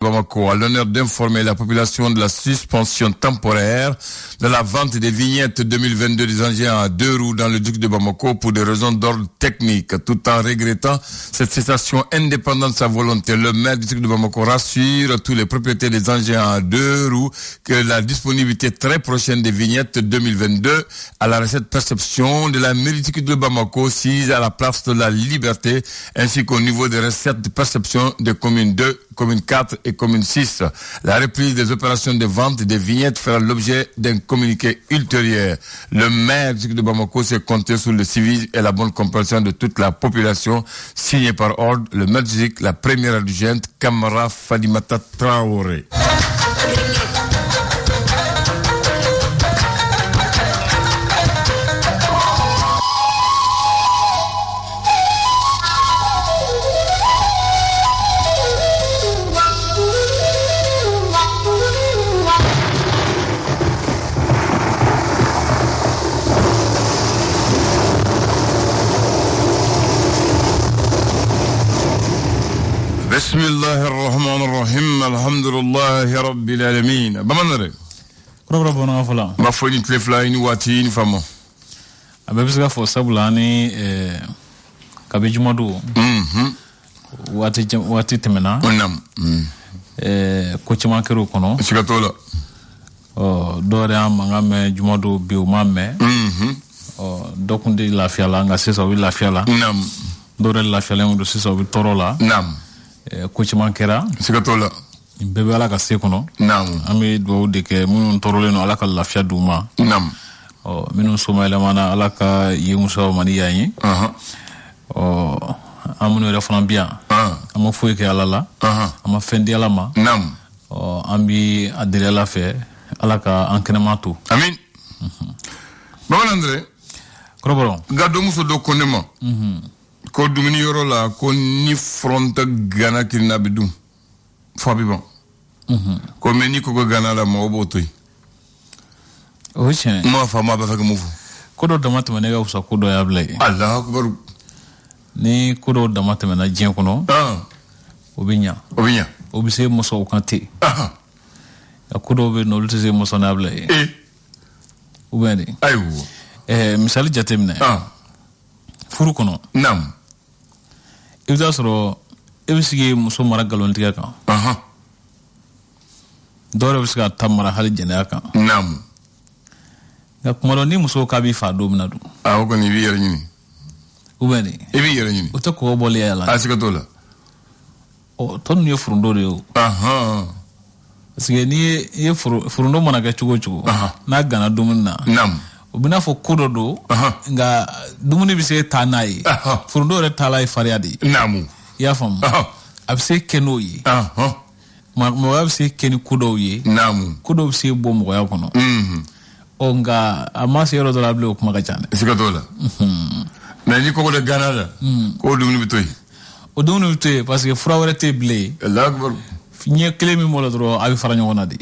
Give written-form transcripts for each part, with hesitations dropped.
Bamako a l'honneur d'informer la population de la suspension temporaire de la vente des vignettes 2022 des engins à 2 roues dans le duc de Bamako pour des raisons d'ordre technique, tout en regrettant cette cessation indépendante de sa volonté. Le maire du duc de Bamako rassure tous les propriétaires des engins à 2 roues que la disponibilité très prochaine des vignettes 2022 à la recette perception de la mairie du duc de Bamako, sise à la place de la Liberté, ainsi qu'au niveau des recettes de perception des communes 2, commune 4 et commune 6. La reprise des opérations de vente des vignettes fera l'objet d'un communiqué ultérieur. Le maire de Bamako s'est compté sur le civisme et la bonne compréhension de toute la population, signé par ordre le maire la première adjointe Kamara Fadimata Traoré. Bismillahirrahmanirrahim. Alhamdulillahi rabbil alamin. Bamanare. Probra bona fala. Ma foni tlefla ni wati ni famo. Abebisga fo sabulani kabijumadu. Wati temena. Onam. Ko chima kero kono. Sigatola. Dore amanga me jumadu biuma me. Dokundi la fiala nga sesa wi la fiala. Nam. Dore la fiala ndo sesa wi torola. Nam. Ko chima kera. Sigatola. Bebe ala ka se kono. Nam. Ami do de ke mun torole no ala ka la fia duma. Nam. Minun suma mana ala ka yemusa mani yayi. Amunu re fana bien. Ama foye ke ala la. Ama fendi ala ma. Nam. Ambi adere la fe ala ka ankenamatu. Amin. Baba Andre. Kroboro. Gado muso do konema. Ko dumini yoro la ko ni fronta gana kirina bidum. Fabi bon. Ko meni ko gana la mo botoy. Oche. Mo fa ma ba fa mufu. Kodo damata manega usa kodo ya blay. Allah akbar. Ni kodo damata mena jien kono. Obinya. Obise moso okante. Ya kodo be no lutese moso na blay. Ubeni. Ayo. Misali jatemne. Furu kono. Nam. Ibda soro ebisige muso mara galon tiga kan. Dore bisga tamara hali jena kan. Nam. Ya kumalo ni muso kabi fa do minadu. O ko ni bi yere nyini. Ubeni. Ebi yere nyini. O to ko bole ya la. Asikatola. O ton ni furundo de o. Sige ni ye furundo mana ga chugo chugo. Na gana dumuna. Nam. Obina fo kodo do nga dumuni bise tanai furundo re talai fariadi namu ya fam abse kenoyi mo abse ken kodo yi namu kodo bise bom ko ya kono o nga amase yoro do lable ko maga jane sikatola na ni ko de ganala ko dumuni bitoy o dumuni bitoy parce que frawre te blé Allah akbar finye klemi mo la dro abi faranyo wona di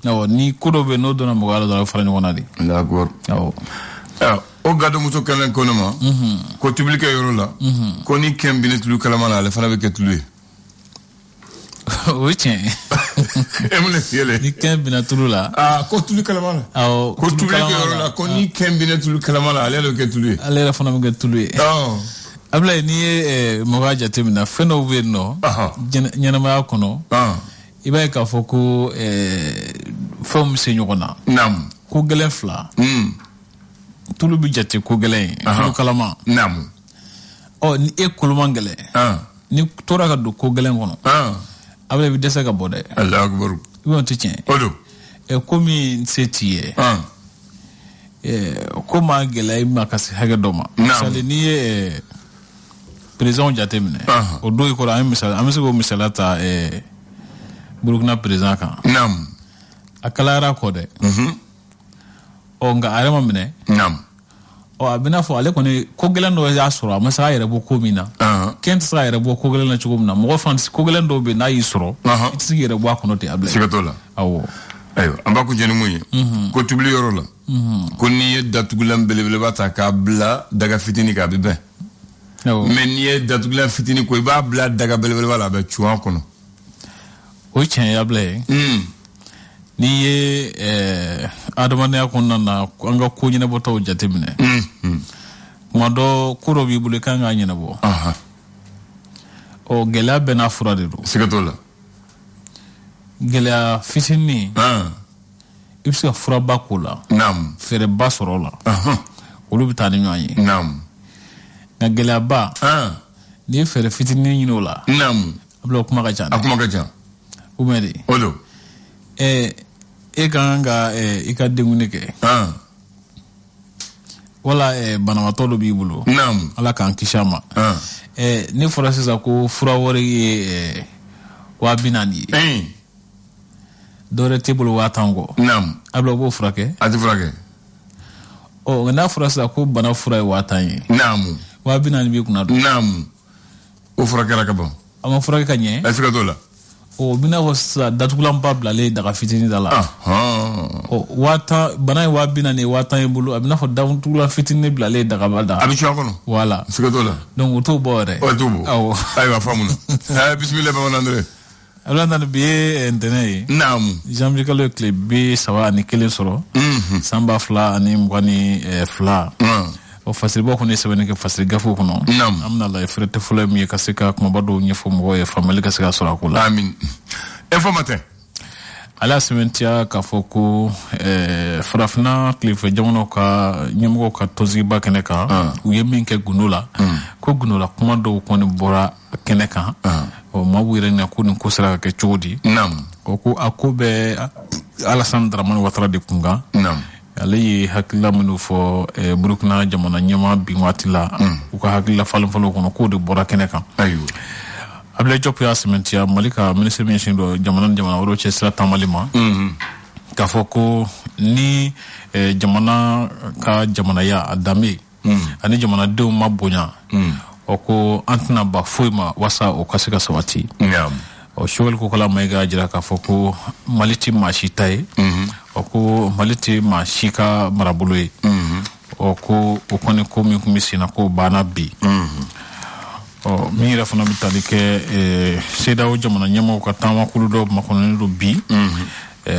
no ni kodo be no dona mo wala dro faranyo wona di Allah akbar o gado muso kalen kono ma ko tublike yoro la ko ni kembine tulu kalama la fana be ketulu Oche. Emule fiele. Ni kembine tulu la ko tulu kalama la ko tublike yoro la ko ni kembine tulu kalama la ale lo ketulu ale la fana be ketulu abla ni mogaja temina feno wenno nyana ma kono iba ka foko fom senyona nam ko gelen fla tulu bi jatti ko gelen tulu kalama nam ni kulumangale ni tora ka do ko gelen kono abla bi desa ka bode Allah akbar ibo titien odo komi setie ko ma gele ma kasi haga doma sale ni président jatemne o do ko la amese ko misalata Burkina président kan nam akalara ko de o nga arema mine nam o abina fo ale ko ni ko gelen do ya soro amasa yere bo ko mina kent sa yere bo ko gelen na chugo mina mo fan ko gelen do be na yi soro itsi yere bo ko no te able sigatola awo ayo amba ko jeni muyi ko tubli yoro la ko ni datugulam belebele bata ka bla daga fitini ka bebe mais ni datugulam fitini ko ba bla daga belebele bala be chuan kono o tiɲɛ ya bila ye n'i ye adamadenya kɔnɔna na an ka ko ɲɛnabɔtaw jateminɛ kuma dɔ ko dɔ b'i bolo i kan k'a ɲɛnabɔ ɔ gɛlɛya bɛɛ n'a fura de don siga t'o la gɛlɛya fitinin i bɛ se ka furaba k'o la fɛɛrɛba sɔrɔ o la olu bɛ taa ni ɲɔgɔn ye nka gɛlɛyaba n'i ye fɛɛrɛ fitinin ɲini o la a bila o kuma ka ca a kuma ka ca o mɛ de o don e kan ka i ka denkuni kɛ wala banabatɔ dɔ b'i bolo ala k'an kisi a ma ne fɔra sisan ko fura wɛrɛ ye 40,000 ye dɔwɛrɛ t'e bolo 10,000 kɔ a bila o b'o furakɛ a tɛ furakɛ nka n'a fɔra sisan ko bana fura ye 10,000 ye 40,000 b'i kunna don o furakɛra ka ban a ma furakɛ ka ɲɛ a siga t'o la o bina fɔ sisan datugulanba bilalen daga fitinin da la bana ye 40,000 ye 10,000 ye bolo a bina fɔ datugulan fitinin bilalen daga da a bɛ cun a kɔnɔ wala siga t'o la donc o t'o bɔ yɛrɛ o t'o bɔ ayiwa faamuna bisimila bamanan André ala nana bi ye ntɛnɛn ye janvier kalo ye tile 31 sɔrɔ san 2022 o fasiribɔ kɔni ye sɛbɛnni kɛ fasiri gafew kɔnɔ an bɛna lajɛ fɛrɛ tɛ fɔlɔ min ye ka se ka kumaba dɔw ɲɛfɔ mɔgɔw ye faamuyali ka se ka sɔrɔ a ko la amin info matin ala sɛbɛntiya k'a fɔ ko farafina tilefɛ jamanaw ka ɲɛmɔgɔw ka tɔnsigiba kɛnɛ kan u ye min kɛ gundo la ko gundola kuma dɔw kɔni bɔra kɛnɛ kan maa b'u yɛrɛ ɲininka ko nin ko sera ka kɛ cogo di o ko a ko bɛ Alassane Dramane Ouattara de kun kan ale ye hakilila minnu fɔ Burukina jamana ɲɛmaa bin waati la u ka hakilila falenfalen kɔnɔ k'o de bɔra kɛnɛ kan Abdoulaye Diop y'a sɛmɛntiya Mali ka ministre min ɲɛsinnen don jamana ni jamana wɛrɛw cɛ sira taamali ma k'a fɔ ko ni jamana ka jamanaya a danbe ani jamanadenw ma bonya o ko an tɛna ba foyi ma wasa o ka se ka sabati o Choguel Kokala Mayiga jira k'a fɔ ko Mali tɛ maa si ta ye o ko Mali tɛ maa si ka marabolo ye o ko o kɔni ko min tun bɛ sen na k'o banna bi min yɛrɛ fana bɛ tali kɛ CEDEAO jamana ɲɛmɔgɔw ka taamakulu dɔw makɔnɔnen don bi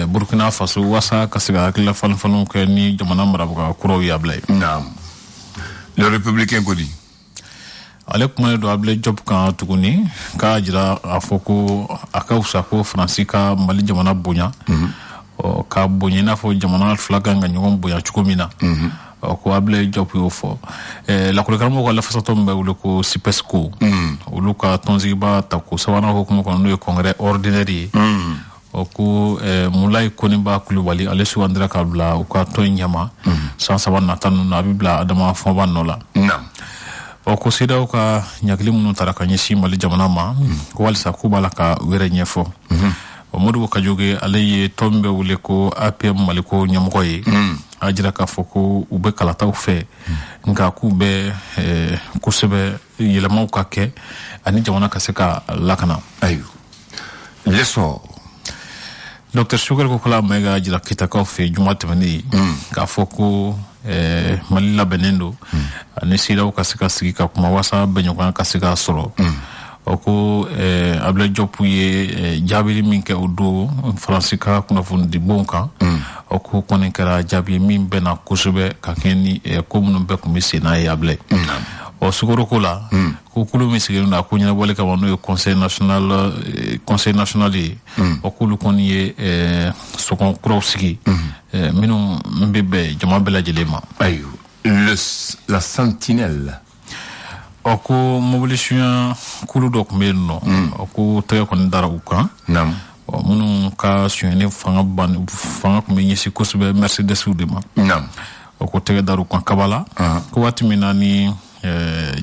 Burkina Faso wasa ka se ka hakilila falenfalenw kɛ ni jamana marabaga kuraw ye Ablaye le républicain ko di ale kumalen don Abdoulaye Diop kan tuguni k'a jira a fɔ ko a ka wusa ko Faransi ka Mali jamana bonya ka bonya i n'a fɔ jamana fila kan ka ɲɔgɔn bonya cogo min na ko Abdoulaye Diop y'o fɔ lakɔlikaramɔgɔw ka lafasatɔ min bɛ wele ko SIPESCO olu ka tɔnsigiba ta ko sabanan hukumu kɔnɔ n'o ye congrès ordinaire ye o ko Mulayi Koniba Kulibali ale sugandira k'a bila u ka tɔn ɲɛma san 3 nata ninnu na a bɛ bila Adama Fɔnba nɔ la o ko CEDEAO ka ɲagili minnu taara ka ɲɛsin Mali jamana ma ko walisa k'u b'a la ka wɛrɛ ɲɛfɔ Modibo Kajoge ale ye tɔn min bɛ wele ko APM Maliko ɲɛmɔgɔ ye a jira k'a fɔ ko u bɛ kalataw fɛ nka k'u bɛ kosɛbɛ yɛlɛmaw ka kɛ ani jamana ka se ka lakana ayiwa leçon Dr Choguel Kokala Mayiga jira kitakaw fɛ juma tɛmɛnen k'a fɔ ko Mali labɛnnen don ani CEDEAO ka se ka sigi ka kuma wasa bɛɲɔgɔnya ka se ka sɔrɔ o ko Abdoulaye Diop ye jaabili min kɛ o don Faransi ka kunnafonidibonw kan o ko kɔni kɛra jaabi min bɛnna kosɛbɛ ka kɛ ni ko minnu bɛɛ tun bɛ sen n'a ye Ablaye o sukoroko la ko kulu min sigilen don a ko ɲɛnabɔli kama n'o ye conseil national ye o k'olu kɔni ye sɔgɔn kuraw sigi minnu bɛ bɛn jama bɛɛ lajɛlen ma ayiwa la sentinelle o ko mobili suɲɛ kulu dɔ tun bɛ yen nɔ o ko tɛgɛ kɔni dara u kan minnu ka suɲɛni fanga tun bɛ ɲɛsin kosɛbɛ Mercedesiw de ma o ko tɛgɛ dara u kan kabala ko waati min na ni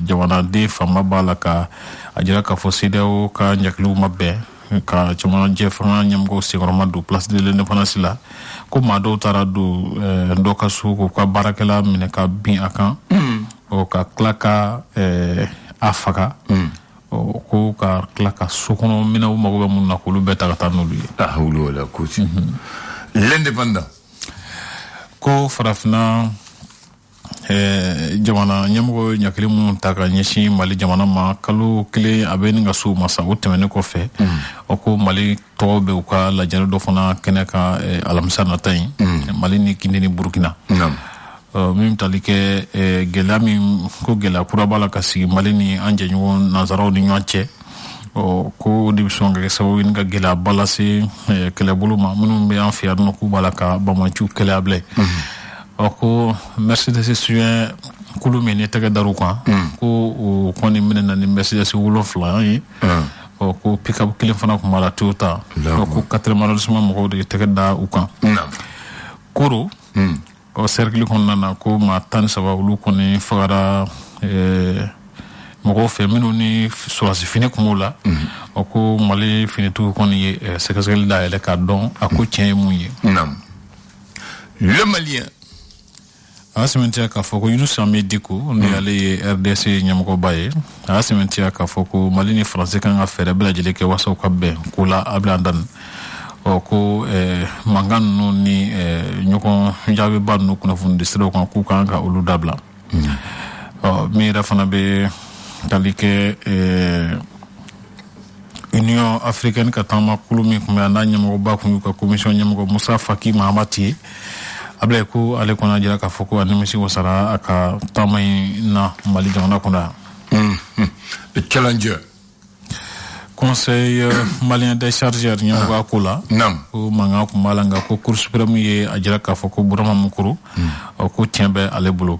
jamanaden fanba b'a la ka a jira k'a fɔ CEDEAO ka ɲagiliw ma bɛn ka jamanajɛ fanga ɲɛmɔgɔw senkɔrɔma don place de l'indépendance la ko maa dɔw taara don dɔ ka so k'u ka baarakɛla minɛ ka bin a kan ka tila ka a faga ko ka tila ka so kɔnɔ minɛnw mago bɛ minnu na k'olu bɛɛ ta ka taa n'olu ye l'indépendant ko farafina jamana ɲɛmɔgɔ ɲakili minnu ta ka ɲɛsin Mali jamana ma kalo kelen a bɛ nin ka so masa o tɛmɛnen kɔfɛ o ko Mali tɔgɔ bɛ u ka lajɛrɛ dɔ fana kɛnɛ ka alamisa nata in Mali ni Guinée ni Burkina min tali kɛ gɛlɛya min ko gɛlɛya kura b'a la ka sigi Mali ni an jɛɲɔgɔn nanzaraw ni ɲɔgɔn cɛ ko de bɛ sɔn ka kɛ sababu ye ka gɛlɛyaba lase kɛlɛbolo ma minnu bɛ an fɛ yan nɔ k'u b'a la ka bamaciw kɛlɛya bila ko Mercedes suɲɛ kulu min ni tɛgɛ dar'u kan ko o kɔni minɛ na ni Mercedes 7 ye ko pick-up kelen fana tun b'a la Toyota ko 4e arrondissement mɔgɔw de tɛgɛ da u kan koro o cercle kɔnɔna na ko maa 13 olu kɔni fagara mɔgɔw fɛ minnu ni surasi fini kun b'u la ko Mali finitigiw kɔni ye sɛgɛsɛgɛli dayɛlɛ k'a dɔn a ko tiɲɛ ye mun ye le Malien a sɛmɛntiya k'a fɔ ko Yunus Amé Diko ni ale ye RDC ɲɛmɔgɔba ye a sɛmɛntiya k'a fɔ ko Mali ni Faransi kan ka fɛɛrɛ bɛɛ lajɛlen kɛ waasa u ka bɛn ko la a bila dan ko mankan ninnu ni ɲɔgɔn jaabeba ninnu kunnafoni di siraw kan k'u kan ka olu dabila min yɛrɛ fana bɛ tali kɛ Union africaine ka taama kulu min kun bɛ n'a ɲɛmɔgɔba kun y'u ka commission ɲɛmɔgɔ Musa Faki Mahamati ye a bila ko ale kɔnɔ jira k'a fɔ ko a nimisi wasara a ka taama in na Mali jamana kɔnɔ yan le challenger conseil malien des chargeurs ɲɛmɔgɔya ko la ko mankan kun b'a la nka ko cour suprême ye a jira k'a fɔ ko Burama Mukuru ko tiɲɛ bɛ ale bolo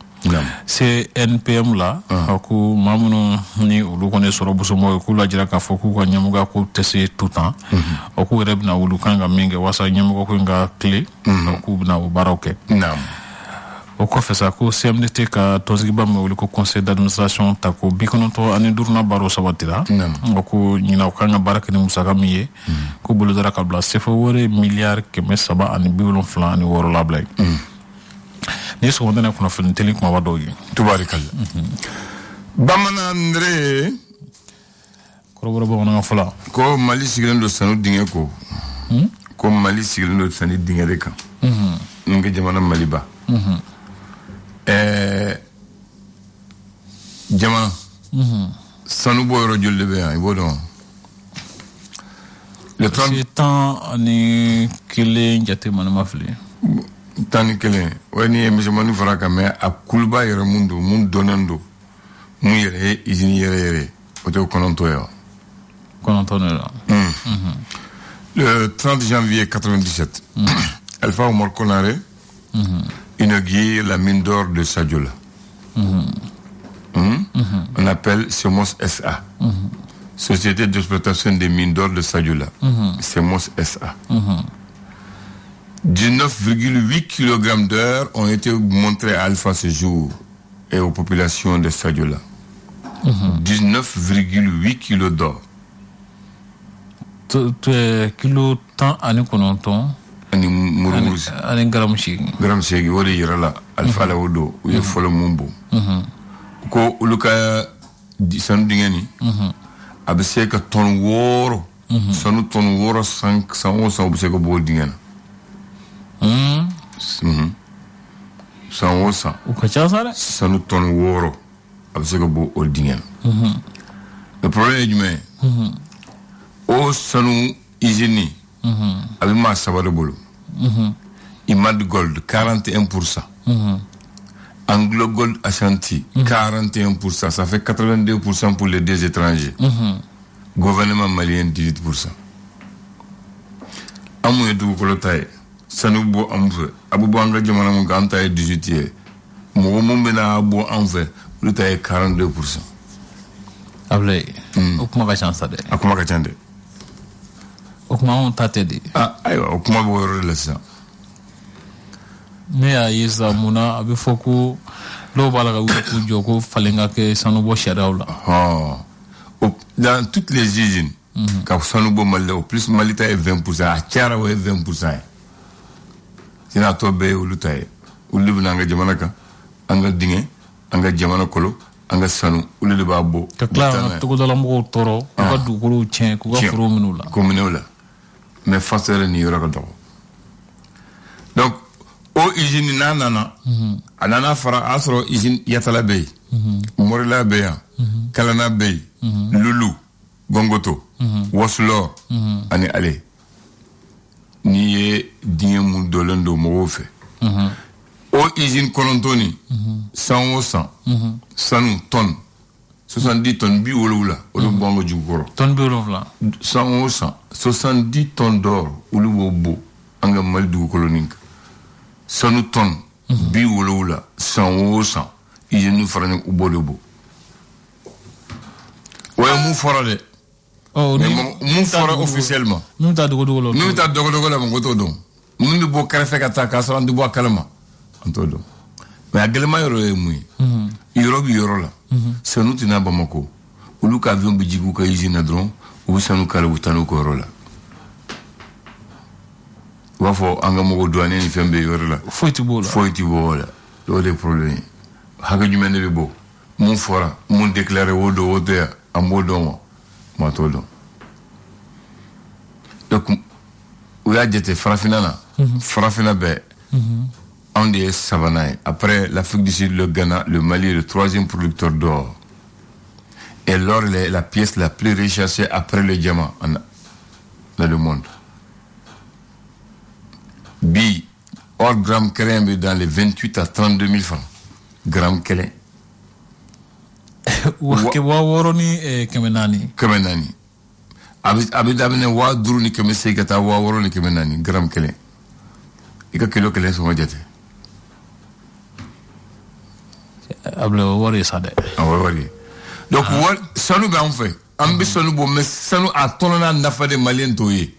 CNPM la ko maa minnu ni olu kɔni sɔrɔ busumɔgɔ ye k'u lajira k'a fɔ k'u ka ɲɛmɔgɔya ko tɛ se tout temps k'u yɛrɛ bɛna olu kan ka min kɛ waasa ɲɛmɔgɔ ko in ka tile k'u bɛna o baaraw kɛ o kɔfɛ sa ko CMDT ka tɔnsigiba min wele ko conseil d'administration ta ko 95 baaraw sabatira ko ɲina u kan ka baara kɛ ni musaka min ye ko bolodara ka bila CFA wɛrɛ miliyari 376 labila ye ni sɔgɔmada na kunnafoni teli kumaba dɔw ye tubarikala bamanan Andre kɔrɔbɔrɔ bamanankan fɔla ko Mali sigilen don sanu dingɛ ko Mali sigilen don sanu dingɛ de kan nke jamana Maliba jamana sanu bɔ yɔrɔ joli de bɛ yan i b'o dɔn le 30 ani kelen jate manama fili 11 o ni misɛmani fara kan mɛ a kuluba yɛrɛ mun don mun dɔnnen don mun yɛrɛ ye usine yɛrɛ o tɛ 9 ye wa 9 ne la le 30 janvier 97 Alpha Oumar Konaré inaugure la mine d'or de Sadiola. On appelle SEMOS SA, Société d'exploitation des mines d'or de Sadiola, SEMOS SA. 19,8 kg d'or ont été montrés à Alpha ce jour et aux populations de Sadiola. 19,8 kg d'or. Kilo tan ani kɔnɔntɔn ani murmurusi ani gramme seegin o de yira la Alpha la o don u ye fɔlɔ mun bon ko olu ka sanu dingɛ nin a bɛ se ka tɔni 6 sanu tɔni 6 san o san u bɛ se ka bɔ o dingɛ na san o san u ka ca sa dɛ sanu tɔni 6 a bɛ se ka bɔ o dingɛ na le problème ye jumɛn ye o sanu usine a bɛ maa 3 de bolo Imad Gold 41%, Anglo Gold Ashanti 41%, ça fait 82% pour les deux étrangers. Gouvernement malien 18%. Amu ye dugukolo ta ye sanu bɔ an fɛ a bɛ bɔ an ka jamana mun kan an ta ye 18 ye mɔgɔ mun bɛna bɔ an fɛ olu ta ye 42%. Ablaye o kuma ka ca sa dɛ a kuma ka ca dɛ o kuma anw ta tɛ de ayiwa o kuma b'o yɔrɔ de la sisan ne y'a ye sisan mun na a bɛ fɔ ko dɔw b'a la ka wuli k'u jɔ ko falen ka kɛ sanubɔ sariyaw la dans toutes les usines ka sanubɔ Mali la o plus Mali ta ye 20%, a cayara o ye 20% ye sinon a tɔ bɛɛ ye olu ta ye olu de bɛ na an ka jamana kan an ka dingɛ an ka jamana kɔlɔ an ka sanu olu de b'a bɔ ka tila an ka togodala mɔgɔw tɔɔrɔ k'u ka dugukolow tiɲɛ k'u ka forow minɛ u la mais face yɛrɛ nin yɔrɔ ka dɔgɔ donc o usine nana anana fara asro usine yatala bey morila beya kalana bey lulu gongoto waslo ani ale ni ye diɲɛ mun dolen do mɔgɔw fɛ o usine kɔnɔntɔnni san o san sanu tonne 70 tonnes bi wolowula olu bɔn ko jugukɔrɔ tonne bi wolowula san o san 70 tonnes d'or olu b'o bo an ka Mali dugukolo nin kan sanu tonne bi wolowula san o san usine fara ni u b'o de bo o ye mun fɔra dɛ mun fɔra officiellement mun ta dogo la mɔgɔ t'o dɔn mun de bɔ kɛrɛfɛ ka taa k'a sɔrɔ an tɛ bɔ a kalama an t'o dɔn mais a gɛlɛma yɔrɔ ye mun ye yɔrɔ bi yɔrɔ la sanu tɛna Bamako olu ka avion bɛ jigin u ka usine na dɔrɔn u bɛ sanu kari u bɛ taa n'u ka yɔrɔ la u b'a fɔ an ka mɔgɔw douanier ni fɛn bɛ yɔrɔ la foyi tɛ b'o la o de ye problème ye hakɛ jumɛn de bɛ bɔ mun fɔra mun déclaré o do o tɛ yan an b'o dɔn wa ma t'o dɔn donc u y'a jate farafina na farafina bɛɛ on est savanay. Après l'Afrique du Sud, le Ghana, le Mali est le 3e producteur d'or. Et l'or est la pièce la plus recherchée après le diamant dans le monde. Bi, or gramme kelin dans les 28 à 32 000 francs. Gramme kelin. Waworoni kemenani. Kemenani. Abidabine wa duru ni kemese kata waworoni kemenani. Gramme kelin. Ika kilo kelin sont jate. Able wari sade wari donc war sanu ba on fait ambi sanu bo mais sanu a tonona nafa de malien toye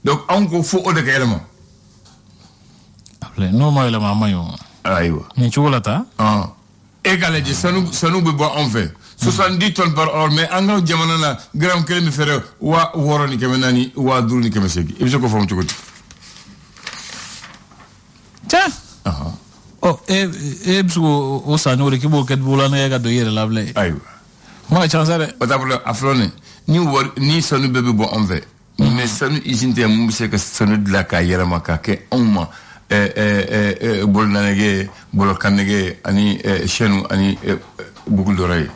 donc on ko fo o de kayelma able no ma elema mayo aywa ni chulata égalé de sanu be bo on fait 70 tonnes par heure mais anga jamana na gram kele mi fere wa woro ni kemenani wa duru ni kemesegi e ko fam ci tiens oh ebsugo o sanore ki bo ket bulana ya ga do yere lable aywa ma chansare patable aflone ni sanu bebe bo on fait mais sanu isinte mu se que sanu de la ka yere maka ke umma bol nanege bol kanege ani chenu ani bugul doray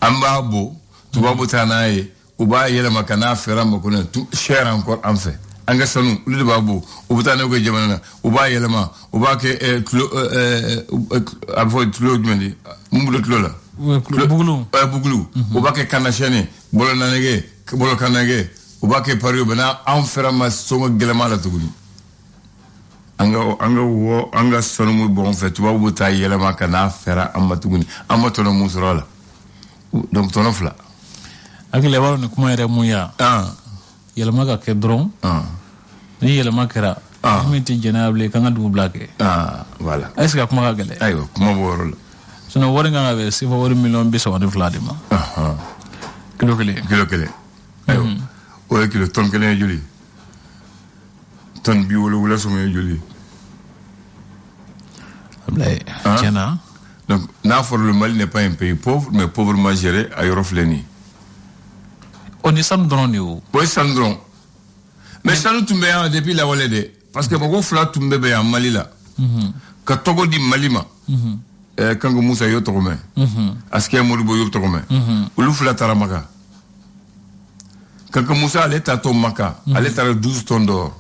amba bo tubabu tanaye uba yere maka na fera mako ne tout cher encore en fait anga sanu lu babu ubutane ko jamana uba yelema uba ke avo tlo dmendi mumbulo tlo la bugulu uba ke kanashene bolo nanege bolo kanage uba ke pario bana en ferama songo gelema la tuguni anga sanu mu bon fait tubabu ta yelema kana fera amma tuguni amma tono musrola donc tono fla akile waro ne kuma yere muya yelema ka ke dron ni yelema kera mi ti jenable kanga du blake voilà est-ce que kuma gale ayo kuma borol sono wori nga be si wori million bi so woni vladima kilo kele ayo o kilo ton kele joli ton bi wala so me joli ablay tiena donc le Mali n'est pas un pays pauvre mais pauvrement géré à Yorofleni on est sandron yo boy sandron mais ça nous tombe depuis la walede parce que beaucoup fla tombe be en Mali là ka togo di Malima kango Musa yo to me aske modu bo yo to me ulu fla taramaka kango Musa ale tato maka ale tara 12 tonnes d'or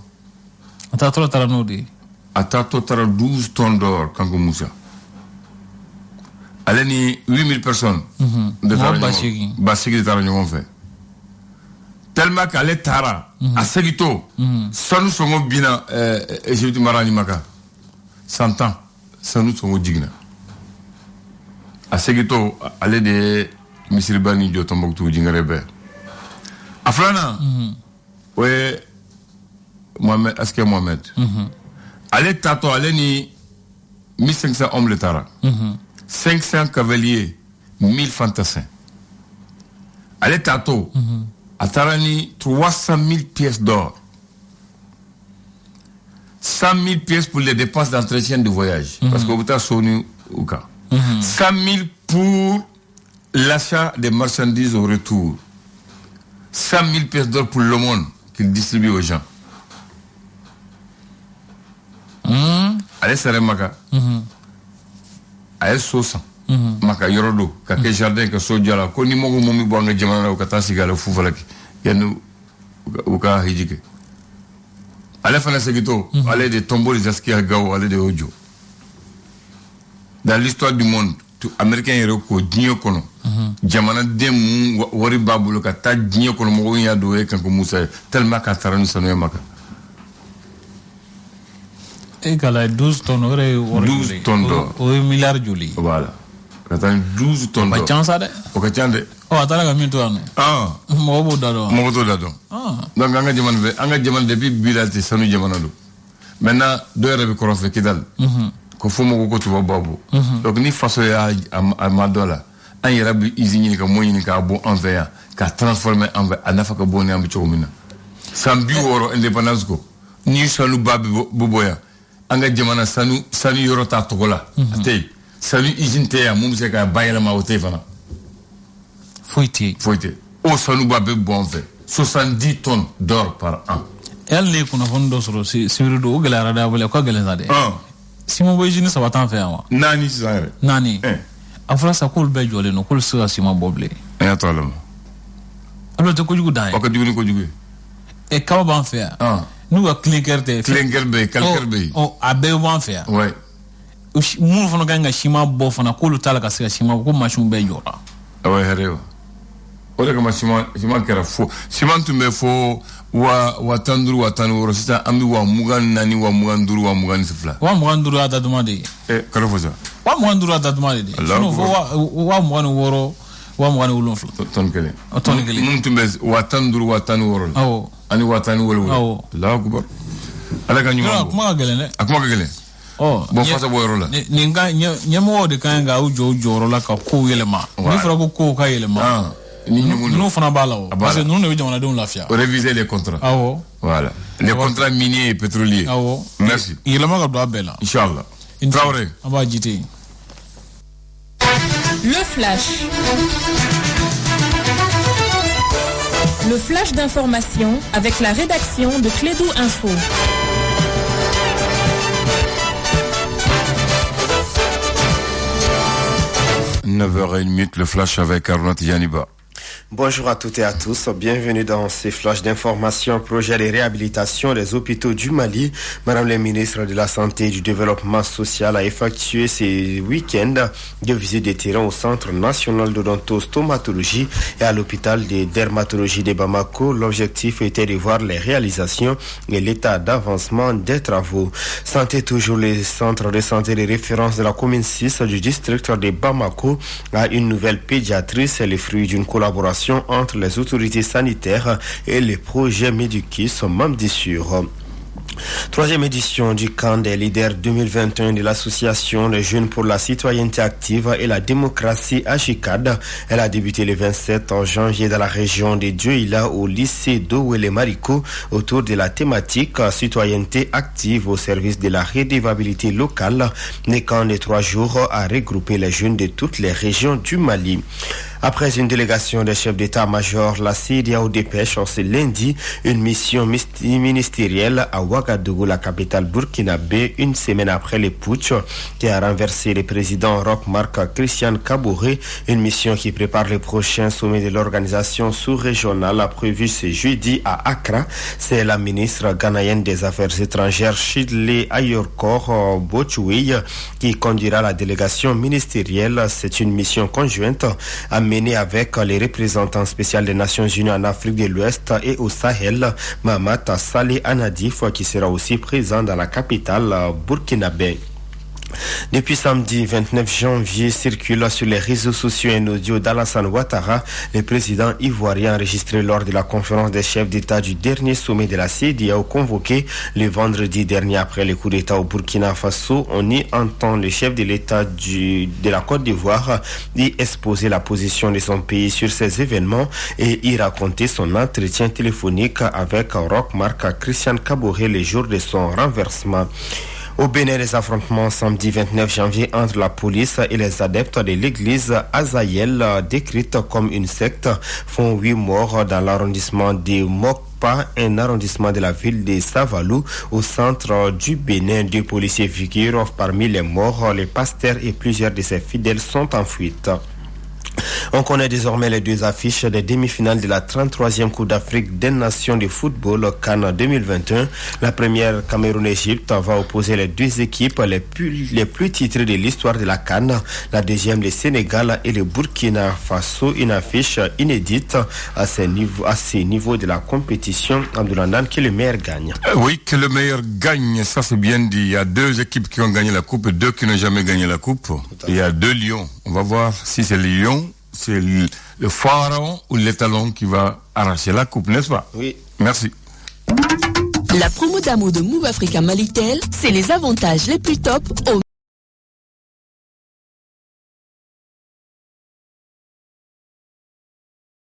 atato tara nodi atato tara 12 tonnes d'or kango Musa ale ni 8000 personnes de tara basigi tara nyom fait tellement qu'elle tara a seguito sanu songo bina Egypte marani maka 100 ans sanu songo jigna a seguito ale de Misri bani jo Tombouctou jingarebe aflana ouais Mohamed aske Mohamed ale tato ale ni 1500 hommes le tara 500 cavaliers 1000 fantassins ale tato Atarani 300 000 pièces d'or. 100 000 pièces pour les dépenses d'entretien de voyage. Parce que vous avez sonné au cas. 100 000 pour l'achat des marchandises au retour. 100 000 pièces d'or pour le monde qu'il distribue aux gens. Elle ale sere maka aye sosa maka yorodo ka ke jardin ka so jala ko ni mogo momi bo nga jamana ka tasigala fufalaki yenn uka hijike ale fana segito ale de tombeaux des askia gawo ale de ojo dans l'histoire du monde tout américain yero ko dinyo kono jamana dem wori babulo ka ta dinyo kono mo ya do e kan ko musa tellement ka taranu sanu maka e kala 12 tonnes ore 12 tonnes o milliard juli voilà katan 12 tonnes ba chansa de o ka chande o atala ka minto anu mo bo dado donc anga jamana depuis bilati sanu jamana do maintenant do yere ko rofe kidal ko fumo ko to babu donc ni façon ya amadola an yera bi izini ka moyini ka bo envers ka transformer en anafa ka boni am chomina sambi woro independence ko ni sanu babu boboya anga jamana sanu yorota togola atay sanu izinte ya mum se ka bayela ma wote fana foiti o sanu babu bon fait 70 tonnes d'or par an elle ko na fondo soro si do gala da bole ko gala zade simo boy jini sabatan fe ama nani sare nani afra sa kul be jole no kul sa sima boble ya tolama alo to ko jugu dai o ko jugu e ka ba fe nous a clinker be oh abe ban fe ouais mu fono ganga sima bo fona kul tala ka sima ko machum be jora ouais herewa o de ka sima kera fo sima tumbe fo wa tanduru wa tanuro sita ambi wa mugan nani wa mugan duru wa mugan sifla wa mugan duru ada dumade karafoza wa mugan duru ada dumade no wa mugan woro wa mugan ulun flo ton kele mun tumbe wa tanduru wa tanuro ani wa tanuro Allahu akbar ala ka nyuma kuma gele bon fasa boyro la ni nga nyamo de kan ga ujo joro la ka ko yelema ni fara ko ka yelema nous fana bala parce que nous ne jamana don lafia réviser les contrats voilà les contrats miniers et pétroliers merci il ma do abela inchallah Traoré aba jité le flash d'information avec la rédaction de Clédou Info. « 9h01, le flash avec Arnaud Yaniba. Bonjour à toutes et à tous, bienvenue dans ces flashs d'information projet de réhabilitation des hôpitaux du Mali. Madame la ministre de la Santé et du Développement Social a effectué ces week-ends de visite de terrain au Centre national d'odontostomatologie et à l'hôpital de dermatologie de Bamako. L'objectif était de voir les réalisations et l'état d'avancement des travaux. Santé toujours, le centre de santé de référence de la commune 6 du district de Bamako a une nouvelle pédiatrice. C'est le fruit d'une collaboration entre les autorités sanitaires et les projets Médicus Mamdissur. Troisième édition du camp des leaders 2021 de l'association des jeunes pour la citoyenneté active et la démocratie à Chicade. Elle a débuté le 27 janvier dans la région de Dioïla au lycée d'Owele Mariko autour de la thématique citoyenneté active au service de la redevabilité locale. Le camp de 3 jours a regroupé les jeunes de toutes les régions du Mali. Après une délégation des chefs d'état-major, la CEDEAO dépêche ce lundi une mission ministérielle à Ouagadougou, la capitale burkinabé, une semaine après le putsch qui a renversé le président Roch Marc Christian Kaboré, une mission qui prépare le prochain sommet de l'organisation sous-régionale prévu ce jeudi à Accra. C'est la ministre ghanéenne des Affaires étrangères Chidle Ayorkor Bochouei qui conduira la délégation ministérielle. C'est une mission conjointe menée avec les représentants spéciaux des Nations Unies en Afrique de l'Ouest et au Sahel, Mamata Saleh Anadif, qui sera aussi présent dans la capitale burkinabé. Depuis samedi 29 janvier, circule sur les réseaux sociaux un audio d'Alassane Ouattara, le président ivoirien enregistré lors de la conférence des chefs d'État du dernier sommet de la CEDEAO convoqué le vendredi dernier après le coup d'État au Burkina Faso. On y entend le chef de l'État de la Côte d'Ivoire y exposer la position de son pays sur ces événements et y raconter son entretien téléphonique avec Roch Marc Christian Kaboré le jour de son renversement. Au Bénin, les affrontements samedi 29 janvier entre la police et les adeptes de l'église Azaïel, décrite comme une secte, font 8 morts dans l'arrondissement de pas, un arrondissement de la ville de Savalou, au centre du Bénin. 2 policiers figurent parmi les morts. Les pasteurs et plusieurs de ses fidèles sont en fuite. On connaît désormais les 2 affiches des demi-finales de la 33e Coupe d'Afrique des Nations de football CAN 2021. La première, Cameroun-Égypte, va opposer les 2 équipes les plus titrées de l'histoire de la CAN. La deuxième, le Sénégal et le Burkina Faso, une affiche inédite à ces niveaux de la compétition. Abdoulandan, que le meilleur gagne. Oui, que le meilleur gagne, ça c'est bien dit. Il y a 2 équipes qui ont gagné la coupe et 2 qui n'ont jamais gagné la coupe. Il y a 2 lions. On va voir si c'est les lions, c'est le pharaon ou l'étalon qui va arracher la coupe, n'est-ce pas? Oui. Merci. La promo d'amour de Move Africa Malitel, c'est les avantages les plus top au